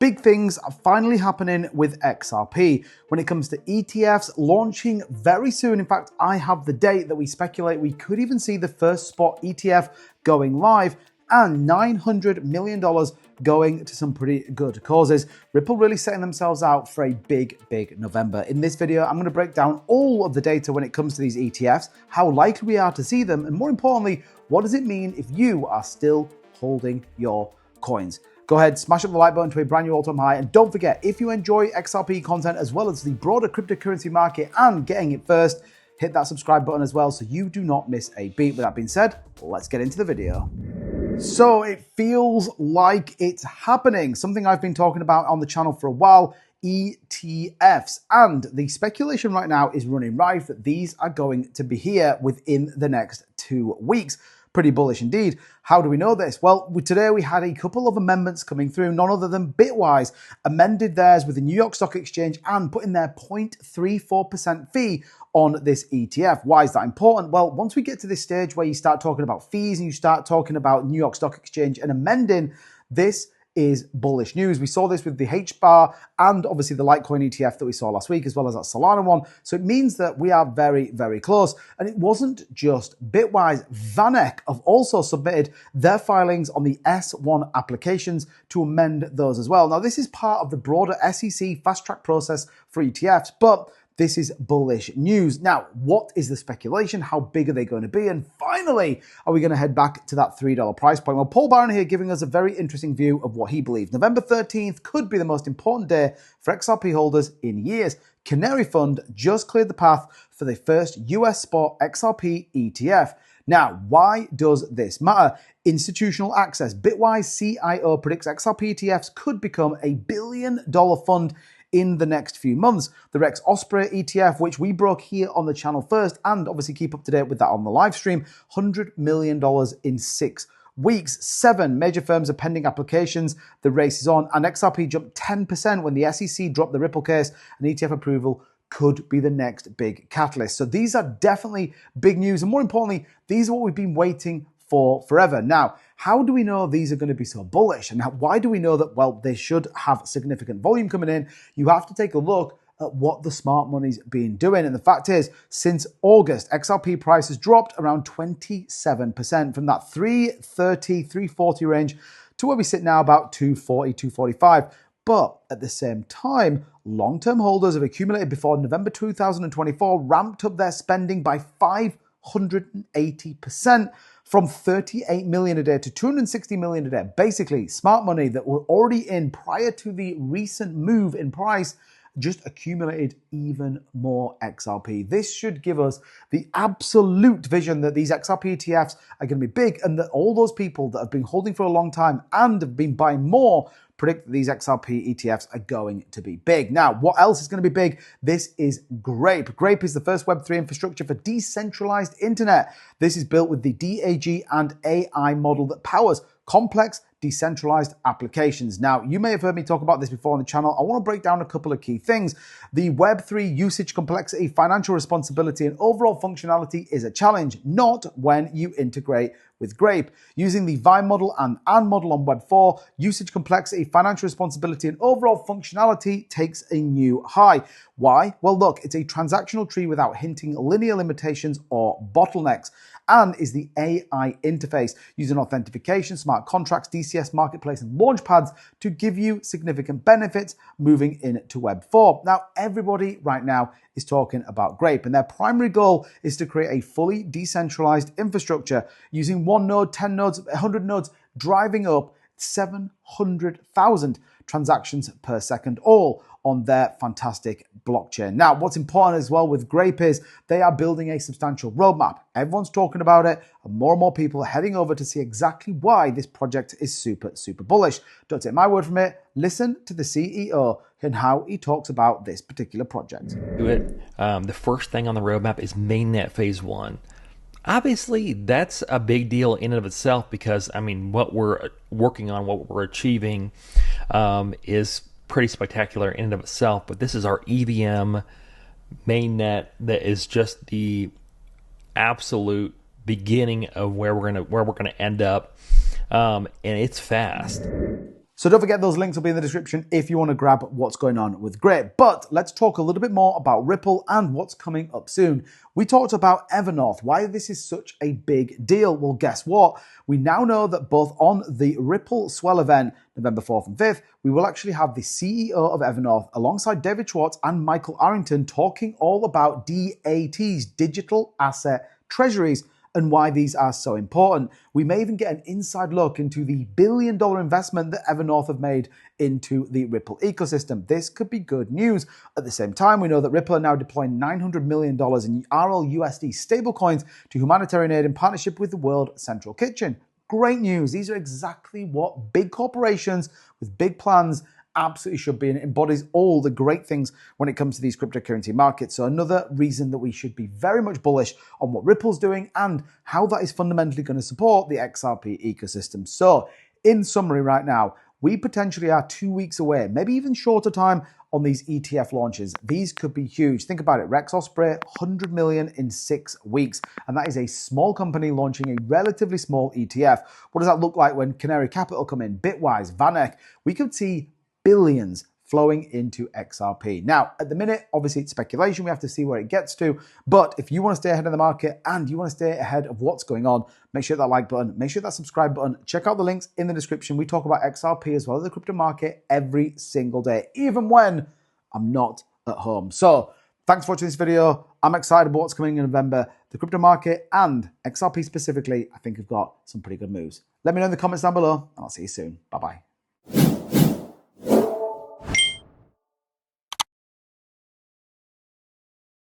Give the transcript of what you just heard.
Big things are finally happening with XRP when it comes to ETFs launching very soon. In fact, I have the date that we speculate we could even see the first spot ETF going live, and $900 million going to some pretty good causes. Ripple really setting themselves out for a big November. In this video, I'm going to break down all of the data when it comes to these ETFs, how likely we are to see them, and more importantly, what does it mean if you are still holding your coins. Go ahead, smash up the like button to a brand new all-time high, and don't forget, if you enjoy XRP content as well as the broader cryptocurrency market and getting it first, hit that subscribe button as well so you do not miss a beat. With that being said, let's get into the video. So it feels like it's happening, something I've been talking about on the channel for a while, ETFs. And the speculation right now is running rife that these are going to be here within the next 2 weeks. Pretty bullish indeed. How do we know this? Well, today we had a couple of amendments coming through. None other than Bitwise amended theirs with the New York Stock Exchange and putting their 0.34% fee on this ETF. Why is that important? Well, once we get to this stage where you start talking about fees and you start talking about New York Stock Exchange and amending, this is bullish news. We saw this with the HBAR and obviously the Litecoin ETF that we saw last week, as well as that Solana one. So it means that we are very close. And it wasn't just Bitwise. VanEck have also submitted their filings on the S1 applications to amend those as well. Now, this is part of the broader SEC fast track process for ETFs, but this is bullish news. Now, what is the speculation? How big are they going to be? And finally, are we going to head back to that $3 price point? Well, Paul Barron here giving us a very interesting view of what he believes. November 13th could be the most important day for XRP holders in years. Canary Fund just cleared the path for the first US spot XRP ETF. Now, why does this matter? Institutional access. Bitwise CIO predicts XRP ETFs could become a $1 billion fund in the next few months. The Rex Osprey ETF, which we broke here on the channel first, and obviously keep up to date with that on the live stream, $100 million in 6 weeks. 7 major firms are pending applications. The race is on, and XRP jumped 10% when the SEC dropped the Ripple case, and ETF approval could be the next big catalyst. So these are definitely big news, and more importantly, these are what we've been waiting for forever. Now, how do we know these are going to be so bullish? And why do we know that, well, they should have significant volume coming in? You have to take a look at what the smart money's been doing. And the fact is, since August, XRP price has dropped around 27% from that 330, 340 range to where we sit now, about 240, 245. But at the same time, long-term holders have accumulated before November 2024 ramped up their spending by 580%. From 38 million a day to 260 million a day. Basically, smart money that were already in prior to the recent move in price just accumulated even more XRP. This should give us the absolute vision that these XRP ETFs are going to be big, and that all those people that have been holding for a long time and have been buying more predict that these XRP ETFs are going to be big. Now, what else is going to be big? This is Grape. Grape is the first Web3 infrastructure for decentralized internet. This is built with the DAG and AI model that powers complex decentralized applications. Now, you may have heard me talk about this before on the channel. I want to break down a couple of key things. The Web3 usage complexity, financial responsibility, and overall functionality is a challenge, not when you integrate with Grape. Using the VI model and AND model on Web 4, usage complexity, financial responsibility, and overall functionality takes a new high. Why? Well, look, it's a transactional tree without hinting linear limitations or bottlenecks, and is the AI interface using authentication, smart contracts, DCS marketplace, and launch pads to give you significant benefits moving into Web 4. Now, everybody right now is talking about Grape, and their primary goal is to create a fully decentralized infrastructure using 1 node, 10 nodes, 100 nodes, driving up 700,000 transactions per second, all on their fantastic blockchain. Now, what's important as well with Grape is they are building a substantial roadmap. Everyone's talking about it, and more people are heading over to see exactly why this project is super bullish. Don't take my word from it. Listen to the CEO and how he talks about this particular project. The first thing on the roadmap is mainnet phase 1. Obviously, that's a big deal in and of itself because, I mean, what we're working on, what we're achieving is pretty spectacular in and of itself. But this is our EVM mainnet that is just the absolute beginning of where we're gonna end up, and it's fast. So don't forget those links will be in the description if you want to grab what's going on with Grape. But let's talk a little bit more about Ripple and what's coming up soon. We talked about Evernorth, why this is such a big deal. Well, guess what? We now know that both on the Ripple Swell event, November 4th and 5th, we will actually have the CEO of Evernorth alongside David Schwartz and Michael Arrington talking all about DATs, digital asset treasuries, and why these are so important. We may even get an inside look into the billion-dollar investment that Evernorth have made into the Ripple ecosystem. This could be good news. At the same time, we know that Ripple are now deploying $900 million in RLUSD stablecoins to humanitarian aid in partnership with the World Central Kitchen. Great news. These are exactly what big corporations with big plans absolutely should be, and it embodies all the great things when it comes to these cryptocurrency markets. So another reason that we should be very much bullish on what Ripple's doing and how that is fundamentally going to support the XRP ecosystem. So in summary right now, we potentially are 2 weeks away, maybe even shorter time on these ETF launches. These could be huge. Think about it. Rex Osprey, 100 million in 6 weeks. And that is a small company launching a relatively small ETF. What does that look like when Canary Capital come in? Bitwise, Vanek? We could see billions flowing into XRP. Now, at the minute, obviously it's speculation. We have to see where it gets to. But if you want to stay ahead of the market and you want to stay ahead of what's going on, make sure that like button, make sure that subscribe button. Check out the links in the description. We talk about XRP as well as the crypto market every single day, even when I'm not at home. So thanks for watching this video. I'm excited about what's coming in November. The crypto market and XRP specifically, I think have got some pretty good moves. Let me know in the comments down below, and I'll see you soon. Bye-bye.